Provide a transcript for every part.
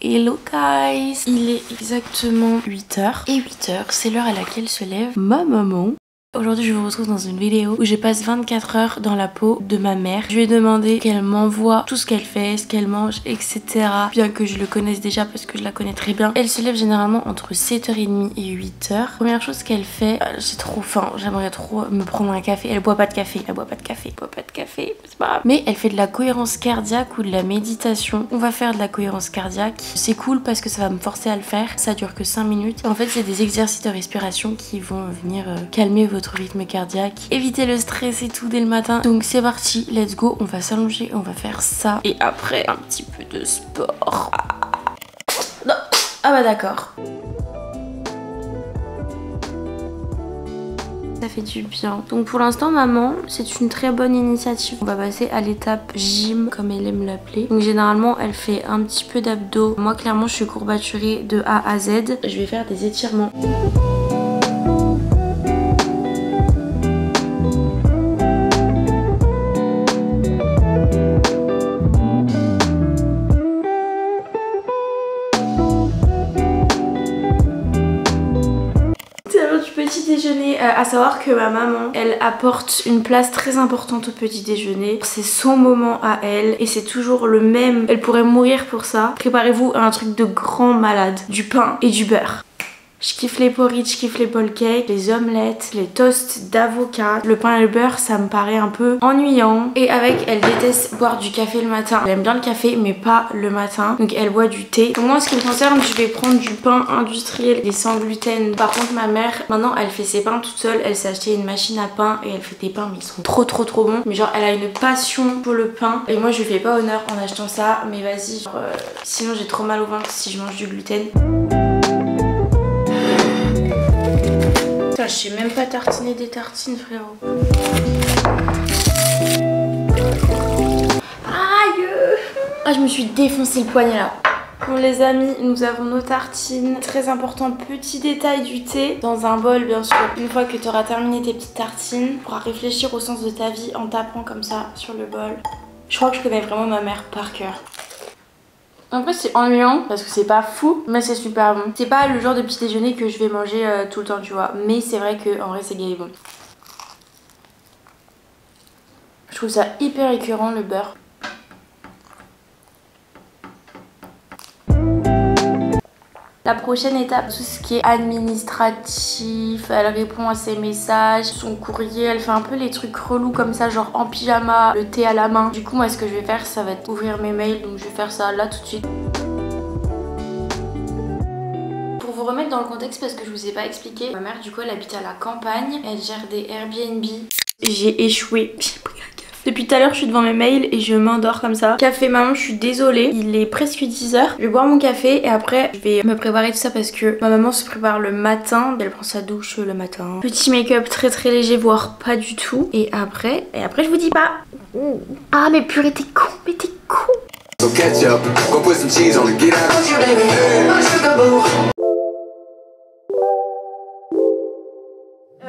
Hello guys! Il est exactement 8h. Et 8h, c'est l'heure à laquelle se lève ma maman. Aujourd'hui, je vous retrouve dans une vidéo où je passe 24 heures dans la peau de ma mère. Je lui ai demandé qu'elle m'envoie tout ce qu'elle fait, ce qu'elle mange, etc. Bien que je le connaisse déjà parce que je la connais très bien. Elle se lève généralement entre 7h30 et 8h. Première chose qu'elle fait, j'ai trop faim, j'aimerais trop me prendre un café. Elle boit pas de café, elle boit pas de café, elle boit pas de café, c'est pas grave. Mais elle fait de la cohérence cardiaque ou de la méditation. On va faire de la cohérence cardiaque. C'est cool parce que ça va me forcer à le faire. Ça dure que 5 minutes. En fait, c'est des exercices de respiration qui vont venir calmer votre rythme cardiaque, éviter le stress et tout dès le matin. Donc c'est parti, let's go, on va s'allonger, on va faire ça et après un petit peu de sport. Non. Ah bah d'accord. Ça fait du bien. Donc pour l'instant maman, c'est une très bonne initiative. On va passer à l'étape gym comme elle aime l'appeler. Donc généralement elle fait un petit peu d'abdos. Moi clairement je suis courbaturée de A à Z. Je vais faire des étirements. Petit déjeuner, à savoir que ma maman elle apporte une place très importante au petit déjeuner. C'est son moment à elle et c'est toujours le même. Elle pourrait mourir pour ça. Préparez-vous à un truc de grand malade, du pain et du beurre. Je kiffe les porridge, je kiffe les bowl cakes, les omelettes, les toasts d'avocat. Le pain et le beurre, ça me paraît un peu ennuyant. Et avec, elle déteste boire du café le matin. Elle aime bien le café, mais pas le matin. Donc elle boit du thé. Donc moi, en ce qui me concerne, je vais prendre du pain industriel et sans gluten. Par contre, ma mère, maintenant, elle fait ses pains toute seule. Elle s'est acheté une machine à pain et elle fait des pains, mais ils sont trop bons. Mais genre, elle a une passion pour le pain. Et moi, je lui fais pas honneur en achetant ça. Mais vas-y, sinon j'ai trop mal au ventre si je mange du gluten. Putain, je sais même pas tartiner des tartines, frérot. Aïe! Ah, je me suis défoncé le poignet là. Bon les amis, nous avons nos tartines. Très important, petit détail du thé. Dans un bol bien sûr. Une fois que tu auras terminé tes petites tartines, tu pourras réfléchir au sens de ta vie en tapant comme ça sur le bol. Je crois que je connais vraiment ma mère par cœur. En fait c'est ennuyant parce que c'est pas fou mais c'est super bon. C'est pas le genre de petit déjeuner que je vais manger tout le temps tu vois. Mais c'est vrai que en vrai c'est gay et bon. Je trouve ça hyper écœurant le beurre. La prochaine étape, tout ce qui est administratif, elle répond à ses messages, son courrier, elle fait un peu les trucs relous comme ça, genre en pyjama, le thé à la main. Du coup, moi, ce que je vais faire, ça va être ouvrir mes mails, donc je vais faire ça là tout de suite. Pour vous remettre dans le contexte, parce que je vous ai pas expliqué, ma mère, du coup, elle habite à la campagne, elle gère des Airbnb. J'ai échoué. Depuis tout à l'heure, je suis devant mes mails et je m'endors comme ça. Café maman, je suis désolée. Il est presque 10h. Je vais boire mon café et après, je vais me préparer tout ça parce que ma maman se prépare le matin. Elle prend sa douche le matin. Petit make-up très léger, voire pas du tout. Et après, je vous dis pas. Ah, mais purée, t'es con, mais t'es con.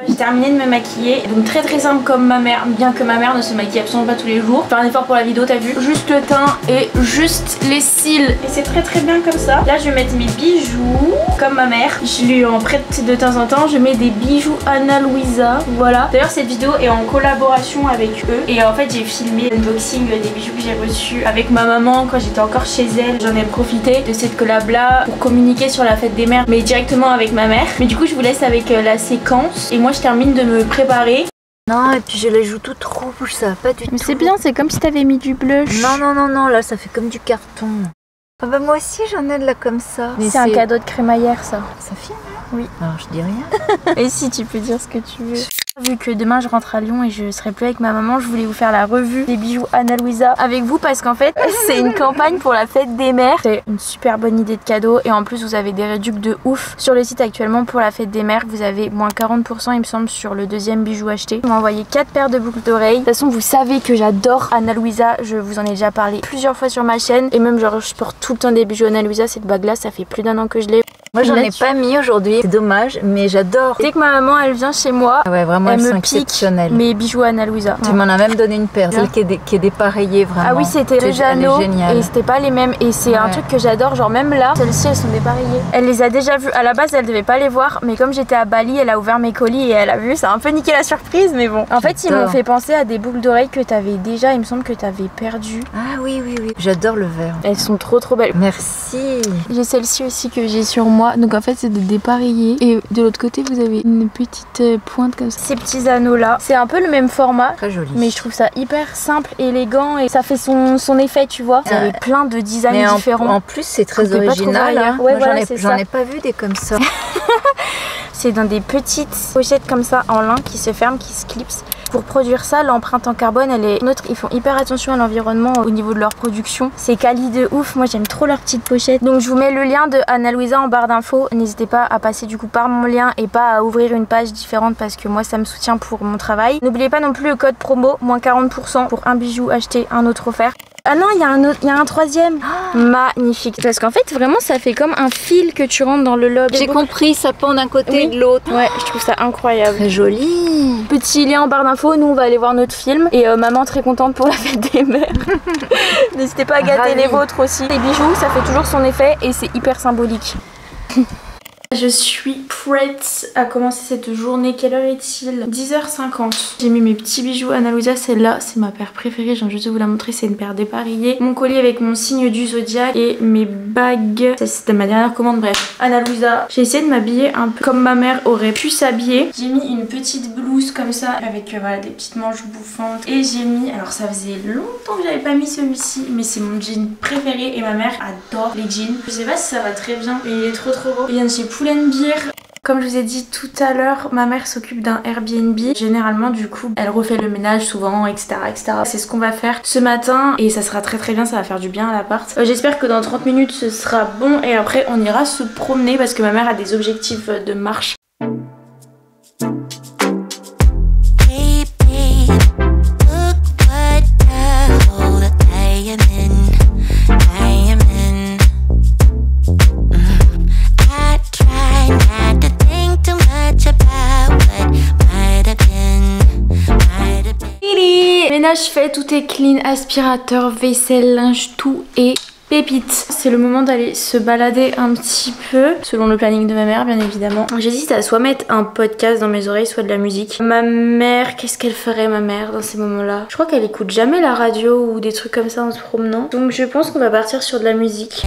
J'ai terminé de me maquiller, donc très simple comme ma mère, bien que ma mère ne se maquille absolument pas tous les jours. Faire un effort pour la vidéo, t'as vu? Juste le teint et juste les cils. Et c'est très bien comme ça. Là je vais mettre mes bijoux, comme ma mère. Je lui en prête de temps en temps, je mets des bijoux Ana Luisa, voilà. D'ailleurs cette vidéo est en collaboration avec eux. Et en fait j'ai filmé l'unboxing des bijoux que j'ai reçus avec ma maman quand j'étais encore chez elle. J'en ai profité de cette collab là pour communiquer sur la fête des mères, mais directement avec ma mère. Mais du coup je vous laisse avec la séquence. Et moi je termine de me préparer. Non, et puis j'ai les joues toutes rouges, ça va pas du tout. Mais c'est bien, c'est comme si t'avais mis du blush. Non, là ça fait comme du carton. Ah bah moi aussi j'en ai de là comme ça. C'est un cadeau de crémaillère ça. Ça filme? Oui. Alors je dis rien. Et si tu peux dire ce que tu veux. Vu que demain je rentre à Lyon et je serai plus avec ma maman, je voulais vous faire la revue des bijoux Ana Luisa avec vous parce qu'en fait c'est une campagne pour la fête des mères. C'est une super bonne idée de cadeau et en plus vous avez des réductions de ouf sur le site actuellement pour la fête des mères. Vous avez moins 40% il me semble sur le deuxième bijou acheté. Vous m'envoyez 4 paires de boucles d'oreilles. De toute façon vous savez que j'adore Ana Luisa, je vous en ai déjà parlé plusieurs fois sur ma chaîne et même genre je porte tout le temps des bijoux Ana Luisa. Cette bague là ça fait plus d'1 an que je l'ai. Moi j'en ai pas mis aujourd'hui, c'est dommage, mais j'adore. Dès que ma maman elle vient chez moi, ouais, vraiment, elle elles me sont pique exceptionnelles. mes bijoux Ana Luisa. Tu m'en as même donné une paire, celle qui est dépareillée vraiment. Ah oui, c'était deux anneaux et c'était pas les mêmes. Et c'est un truc que j'adore, genre même là, celles-ci elles sont dépareillées. Elle les a déjà vues. À la base elle devait pas les voir, mais comme j'étais à Bali, elle a ouvert mes colis et elle a vu. Ça a un peu niqué la surprise, mais bon. En fait, ils m'ont fait penser à des boucles d'oreilles que t'avais déjà, il me semble que t'avais perdu. Ah oui, oui, oui. J'adore le vert. Elles sont trop belles. Merci. J'ai celle-ci aussi que j'ai sur moi. Donc en fait, c'est des dépareillés. Et de l'autre côté, vous avez une petite pointe comme ça. Ces petits anneaux là, c'est un peu le même format. Très joli. Mais je trouve ça hyper simple, élégant et ça fait son effet, tu vois. Vous avez plein de designs différents. En plus, c'est très original. Hein. Ouais, moi, j'en ai pas vu des comme ça. C'est dans des petites pochettes comme ça en lin qui se ferment, qui se clipsent. Pour produire ça, l'empreinte en carbone, elle est neutre. Ils font hyper attention à l'environnement au niveau de leur production. C'est quali de ouf. Moi, j'aime trop leurs petites pochettes. Donc, je vous mets le lien de Ana Luisa en barre d'infos. N'hésitez pas à passer du coup par mon lien et pas à ouvrir une page différente parce que moi, ça me soutient pour mon travail. N'oubliez pas non plus le code promo, moins 40% pour un bijou acheté, un autre offert. Ah non, il y a un troisième. Magnifique. Parce qu'en fait, vraiment, ça fait comme un fil que tu rentres dans le lobe. J'ai compris, ça pend d'un côté et de l'autre. Ouais, je trouve ça incroyable. Très joli. Petit lien en barre d'infos, nous on va aller voir notre film. Et maman très contente pour la fête des mères. N'hésitez pas à gâter les vôtres aussi. Les bijoux, ça fait toujours son effet et c'est hyper symbolique. Je suis prête à commencer cette journée. Quelle heure est-il? 10h50. J'ai mis mes petits bijoux Ana Luisa. Celle-là, c'est ma paire préférée. J'ai envie de vous la montrer. C'est une paire dépareillée. Mon collier avec mon signe du zodiaque et mes bagues. Ça, c'était ma dernière commande. Bref, Ana Luisa. J'ai essayé de m'habiller un peu comme ma mère aurait pu s'habiller. J'ai mis une petite blouse comme ça avec voilà, des petites manches bouffantes. Et j'ai mis, alors ça faisait longtemps que j'avais pas mis celui-ci, mais c'est mon jean préféré et ma mère adore les jeans. Je sais pas si ça va très bien, mais il est trop beau. Il vient de chez Pull&Bear. Comme je vous ai dit tout à l'heure, ma mère s'occupe d'un Airbnb. Généralement, du coup, elle refait le ménage souvent, etc. etc. C'est ce qu'on va faire ce matin et ça sera très bien, ça va faire du bien à l'appart. J'espère que dans 30 minutes, ce sera bon et après, on ira se promener parce que ma mère a des objectifs de marche. Ménage fait, tout est clean, aspirateur, vaisselle, linge, tout est pépite. C'est le moment d'aller se balader un petit peu, selon le planning de ma mère bien évidemment. J'hésite à soit mettre un podcast dans mes oreilles, soit de la musique. Ma mère, qu'est-ce qu'elle ferait ma mère dans ces moments-là? Je crois qu'elle écoute jamais la radio ou des trucs comme ça en se promenant. Donc je pense qu'on va partir sur de la musique.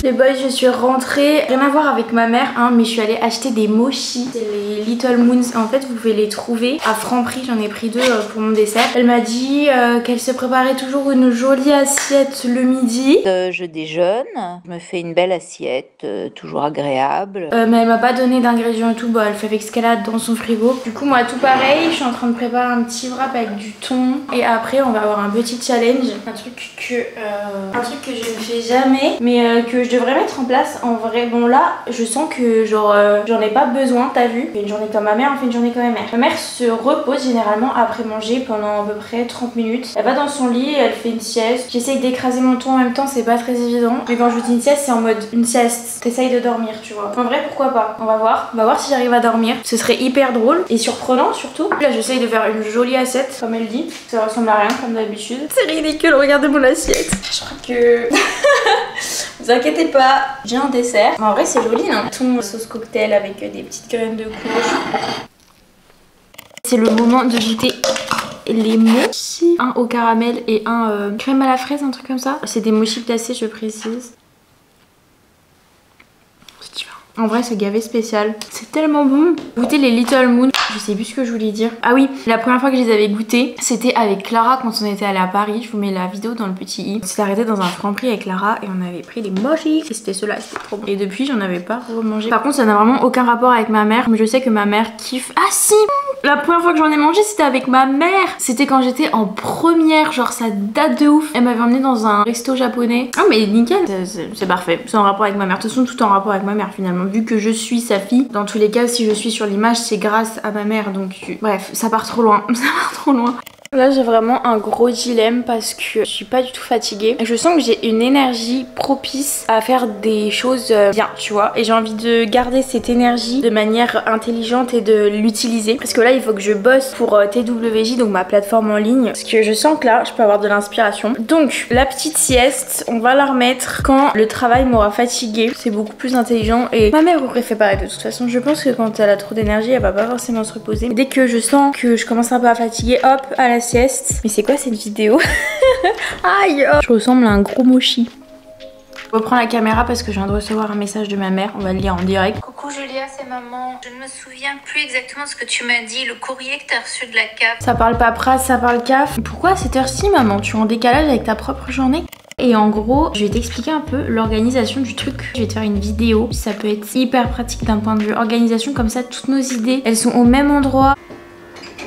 Les boys, je suis rentrée, rien à voir avec ma mère hein, mais je suis allée acheter des mochis, c'est les Little Moons. En fait vous pouvez les trouver à Franprix, j'en ai pris deux pour mon dessert. Elle m'a dit qu'elle se préparait toujours une jolie assiette le midi. Je déjeune, je me fais une belle assiette, toujours agréable. Mais elle m'a pas donné d'ingrédients et tout, bah elle fait avec ce qu'elle a dans son frigo. Du coup moi tout pareil, je suis en train de préparer un petit wrap avec du thon. Et après on va avoir un petit challenge, un truc que je ne fais jamais mais que je devrais mettre en place en vrai. Bon là je sens que genre j'en ai pas besoin, t'as vu. On fait une journée comme ma mère, on fait une journée comme ma mère. Ma mère se repose généralement après manger pendant à peu près 30 minutes. Elle va dans son lit, elle fait une sieste. J'essaye d'écraser mon ton en même temps, c'est pas très évident. Mais quand je vous dis une sieste, c'est en mode une sieste. T'essayes de dormir, tu vois. En vrai pourquoi pas. On va voir si j'arrive à dormir. Ce serait hyper drôle et surprenant surtout. Là j'essaye de faire une jolie assiette comme elle dit. Ça ressemble à rien comme d'habitude. C'est ridicule, regardez mon assiette. Je crois que... Vous inquiétez pas, j'ai un dessert. Mais en vrai c'est joli non? Thon sauce cocktail avec des petites graines de courge. C'est le moment de goûter les mochis. Un au caramel et un crème à la fraise, un truc comme ça. C'est des mochis glacés je précise. En vrai c'est gavé spécial. C'est tellement bon. Goûtez les Little Moon. Je sais plus ce que je voulais dire. Ah oui, la première fois que je les avais goûtés, c'était avec Clara quand on était allé à Paris. Je vous mets la vidéo dans le petit i. On s'est arrêté dans un Franprix avec Clara et on avait pris des mochis. Et c'était ceux-là, c'était trop bon. Et depuis j'en avais pas remangé. Par contre ça n'a vraiment aucun rapport avec ma mère. Mais je sais que ma mère kiffe. Ah si! La première fois que j'en ai mangé c'était avec ma mère. C'était quand j'étais en première. Genre ça date de ouf. Elle m'avait emmenée dans un resto japonais. Ah mais nickel. C'est parfait. C'est en rapport avec ma mère. De toute façon tout en rapport avec ma mère finalement. Vu que je suis sa fille. Dans tous les cas si je suis sur l'image c'est grâce à ma mère. Donc bref ça part trop loin. Ça part trop loin. Là j'ai vraiment un gros dilemme parce que je suis pas du tout fatiguée. Je sens que j'ai une énergie propice à faire des choses bien, tu vois. Et j'ai envie de garder cette énergie de manière intelligente et de l'utiliser. Parce que là il faut que je bosse pour TWJ, donc ma plateforme en ligne. Parce que je sens que là je peux avoir de l'inspiration. Donc la petite sieste, on va la remettre quand le travail m'aura fatiguée. C'est beaucoup plus intelligent et ma mère aurait fait pareil de toute façon. Je pense que quand elle a trop d'énergie, elle va pas forcément se reposer. Dès que je sens que je commence un peu à fatiguer, hop, à la sieste. Mais c'est quoi cette vidéo? Aïe! Je ressemble à un gros mochi. Je reprends la caméra parce que je viens de recevoir un message de ma mère. On va le lire en direct. Coucou Julia, c'est maman. Je ne me souviens plus exactement ce que tu m'as dit, le courrier que t'as reçu de la CAF. Ça parle paperasse, ça parle CAF. Pourquoi à cette heure-ci, maman? Tu es en décalage avec ta propre journée? Et en gros, je vais t'expliquer un peu l'organisation du truc. Je vais te faire une vidéo. Ça peut être hyper pratique d'un point de vue organisation. Comme ça, toutes nos idées, elles sont au même endroit.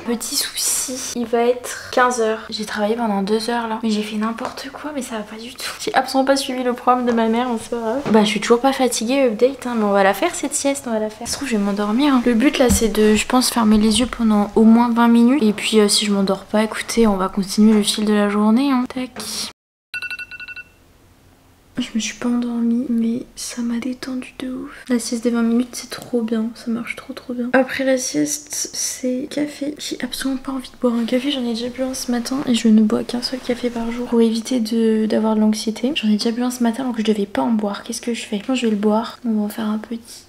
Petit souci, il va être 15 h. J'ai travaillé pendant 2 heures là. Mais j'ai fait n'importe quoi, mais ça va pas du tout. J'ai absolument pas suivi le programme de ma mère, on se verra. Bah je suis toujours pas fatiguée, update, hein, mais on va la faire cette sieste, on va la faire. Ça se trouve, je vais m'endormir. Hein. Le but là, c'est de, je pense, fermer les yeux pendant au moins 20 minutes. Et puis si je m'endors pas, écoutez, on va continuer le fil de la journée. Hein. Tac. Je me suis pas endormie, mais ça m'a détendu de ouf. La sieste des 20 minutes, c'est trop bien. Ça marche trop bien. Après la sieste, c'est café. J'ai absolument pas envie de boire un café. J'en ai déjà bu un ce matin et je ne bois qu'un seul café par jour pour éviter d'avoir de l'anxiété. J'en ai déjà bu un ce matin donc je devais pas en boire. Qu'est-ce que je fais? Je pense que je vais le boire. On va en faire un petit.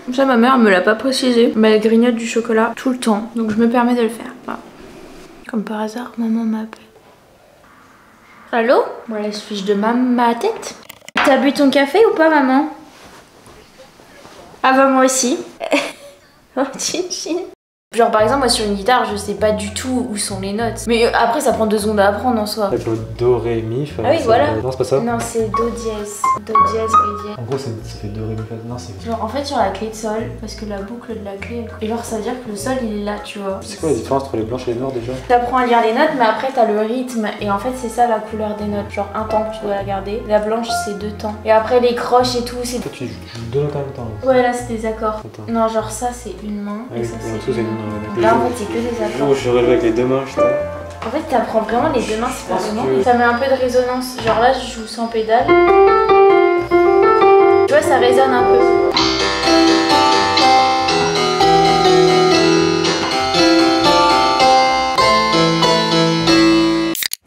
Comme ça, ma mère elle me l'a pas précisé, mais elle grignote du chocolat tout le temps. Donc je me permets de le faire. Voilà. Comme par hasard, maman m'appelle. Allô? Voilà, je fiche de ma tête. T'as bu ton café ou pas, maman? Ah bah moi aussi. Oh, chichi. Genre par exemple moi sur une guitare je sais pas du tout où sont les notes. Mais après ça prend 2 secondes à apprendre en soi. Le do, ré, mi, fa. Ah oui voilà. Non c'est pas ça. Non c'est do dièse. Do dièse, ré dièse. En gros ça fait do, ré, mi, fa. Non c'est... Genre en fait sur la clé de sol, parce que la boucle de la clé... Et genre ça veut dire que le sol il est là tu vois. C'est quoi la différence entre les blanches et les noires déjà? T'apprends à lire les notes mais après t'as le rythme. Et en fait c'est ça la couleur des notes. Genre un temps que tu dois la garder. La blanche c'est 2 temps. Et après les croches et tout c'est... Toi tu joues 2 notes en même temps là. Ouais là c'est des accords. Attends. Non genre ça c'est une main. Ah, et ça c'est une main. Là en fait c'est que des accords. Le jour où je relevé avec les 2 mains, je t'ai... En fait, t'apprends vraiment les 2 mains séparément. que... Ça met un peu de résonance. Genre là, je joue sans pédale. Tu vois, ça résonne un peu.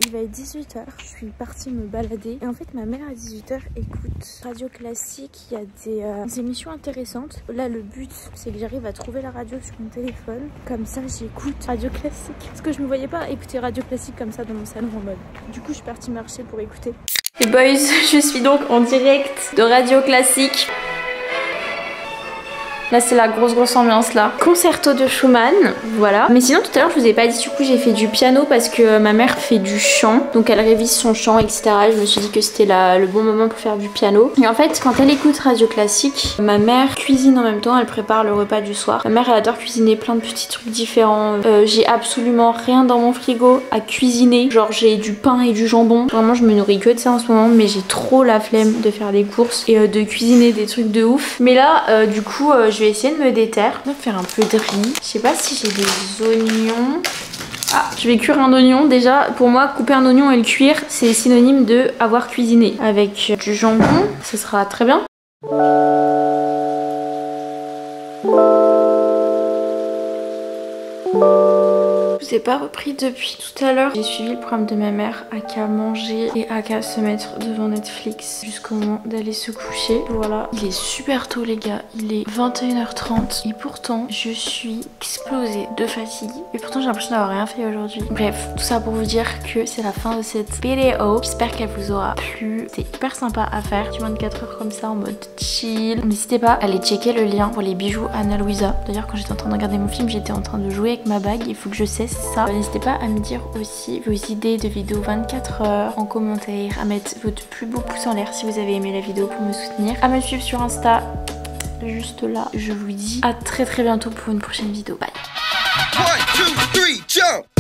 Il va être 18 h, je suis partie me balader et en fait ma mère à 18 h écoute radio classique, il y a des émissions intéressantes. Là le but c'est que j'arrive à trouver la radio sur mon téléphone, comme ça j'écoute radio classique. Parce que je me voyais pas écouter radio classique comme ça dans mon salon en mode. Du coup je suis partie marcher pour écouter. Et boys, je suis donc en direct de radio classique. Là c'est la grosse ambiance là. Concerto de Schumann, voilà. Mais sinon tout à l'heure je vous ai pas dit, du coup j'ai fait du piano parce que ma mère fait du chant. Donc elle révise son chant etc. Je me suis dit que c'était le bon moment pour faire du piano. Et en fait quand elle écoute radio classique, ma mère cuisine en même temps, elle prépare le repas du soir. Ma mère elle adore cuisiner plein de petits trucs différents. J'ai absolument rien dans mon frigo à cuisiner. Genre j'ai du pain et du jambon. Vraiment je me nourris que de ça en ce moment, mais j'ai trop la flemme de faire des courses et de cuisiner des trucs de ouf. Mais là du coup je vais essayer de me déterre. Je vais faire un peu de riz. Je sais pas si j'ai des oignons. Ah, je vais cuire un oignon. Déjà, pour moi, couper un oignon et le cuire, c'est synonyme de avoir cuisiné. Avec du jambon, ce sera très bien. Je vous ai pas repris depuis tout à l'heure. J'ai suivi le programme de ma mère, à qu'à manger et à qu'à se mettre devant Netflix jusqu'au moment d'aller se coucher. Voilà, il est super tôt les gars, il est 21 h 30 et pourtant je suis explosée de fatigue et pourtant j'ai l'impression d'avoir rien fait aujourd'hui. Bref, tout ça pour vous dire que c'est la fin de cette vidéo. J'espère qu'elle vous aura plu. C'était hyper sympa à faire, du 24 h comme ça en mode chill. N'hésitez pas à aller checker le lien pour les bijoux Anna Louisa. D'ailleurs quand j'étais en train de regarder mon film, j'étais en train de jouer avec ma bague, il faut que je cesse ça. N'hésitez pas à me dire aussi vos idées de vidéos 24 h en commentaire, à mettre votre plus beau pouce en l'air si vous avez aimé la vidéo pour me soutenir, à me suivre sur Insta juste là. Je vous dis à très bientôt pour une prochaine vidéo. Bye. 1, 2, 3, jump!